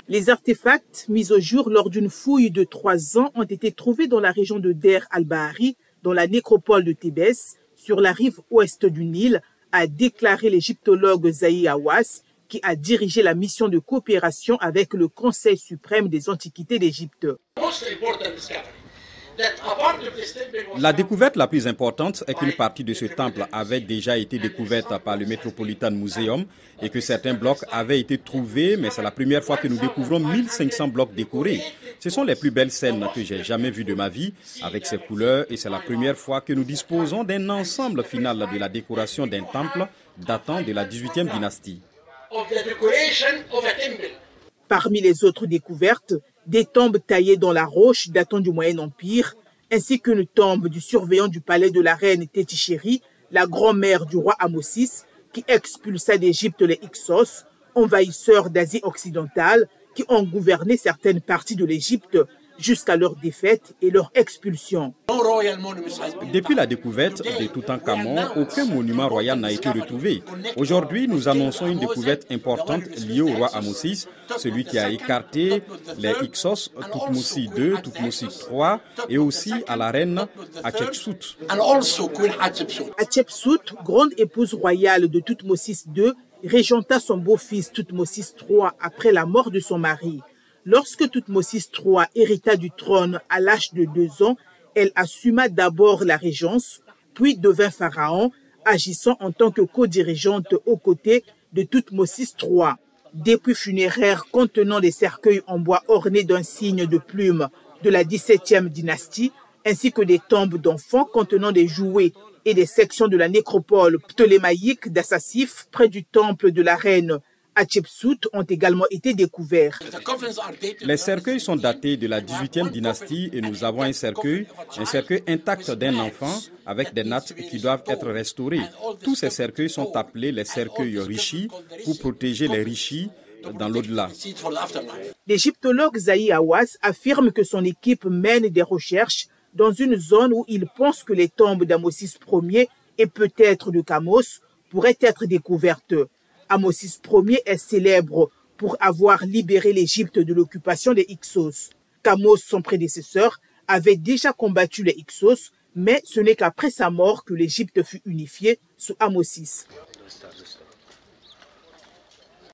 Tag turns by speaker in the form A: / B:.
A: Les artefacts mis au jour lors d'une fouille de 3 ans ont été trouvés dans la région de Der al-Bahari, dans la nécropole de Thébès, sur la rive ouest du Nil, a déclaré l'égyptologue Zahi Hawass, qui a dirigé la mission de coopération avec le Conseil suprême des antiquités d'Égypte.
B: La découverte la plus importante est qu'une partie de ce temple avait déjà été découverte par le Metropolitan Museum et que certains blocs avaient été trouvés, mais c'est la première fois que nous découvrons 1500 blocs décorés. Ce sont les plus belles scènes que j'ai jamais vues de ma vie, avec ces couleurs, et c'est la première fois que nous disposons d'un ensemble final de la décoration d'un temple datant de la 18e dynastie.
A: Parmi les autres découvertes, des tombes taillées dans la roche datant du Moyen Empire, ainsi qu'une tombe du surveillant du palais de la reine Tétichéri, la grand-mère du roi Ahmosis, qui expulsa d'Égypte les Hyksos, envahisseurs d'Asie occidentale, qui ont gouverné certaines parties de l'Égypte jusqu'à leur défaite et leur expulsion.
B: Depuis la découverte de Toutankhamon, aucun monument royal n'a été retrouvé. Aujourd'hui, nous annonçons une découverte importante liée au roi Ahmosis, celui qui a écarté les Hyksos, Toutmosis II, Toutmosis III et aussi à la reine Hatshepsut.
A: Hatshepsut, grande épouse royale de Toutmosis II, régenta son beau-fils Toutmosis III après la mort de son mari. Lorsque Toutmosis III hérita du trône à l'âge de 2 ans, elle assuma d'abord la régence, puis devint pharaon, agissant en tant que co-dirigeante aux côtés de Toutmosis III. Des puits funéraires contenant des cercueils en bois ornés d'un signe de plume de la 17e dynastie, ainsi que des tombes d'enfants contenant des jouets et des sections de la nécropole ptolémaïque d'Assasif près du temple de la reine Hatshepsut ont également été découverts.
B: Les cercueils sont datés de la 18e dynastie et nous avons un cercueil intact d'un enfant avec des nattes qui doivent être restaurées. Tous ces cercueils sont appelés les cercueils rishis pour protéger les rishis dans l'au-delà.
A: L'égyptologue Zahi Hawass affirme que son équipe mène des recherches dans une zone où il pense que les tombes d'Ahmosis Ier et peut-être de Kamos pourraient être découvertes. Ahmosis Ier est célèbre pour avoir libéré l'Égypte de l'occupation des Hyksos. Kamos, son prédécesseur, avait déjà combattu les Hyksos, mais ce n'est qu'après sa mort que l'Égypte fut unifiée sous Ahmosis.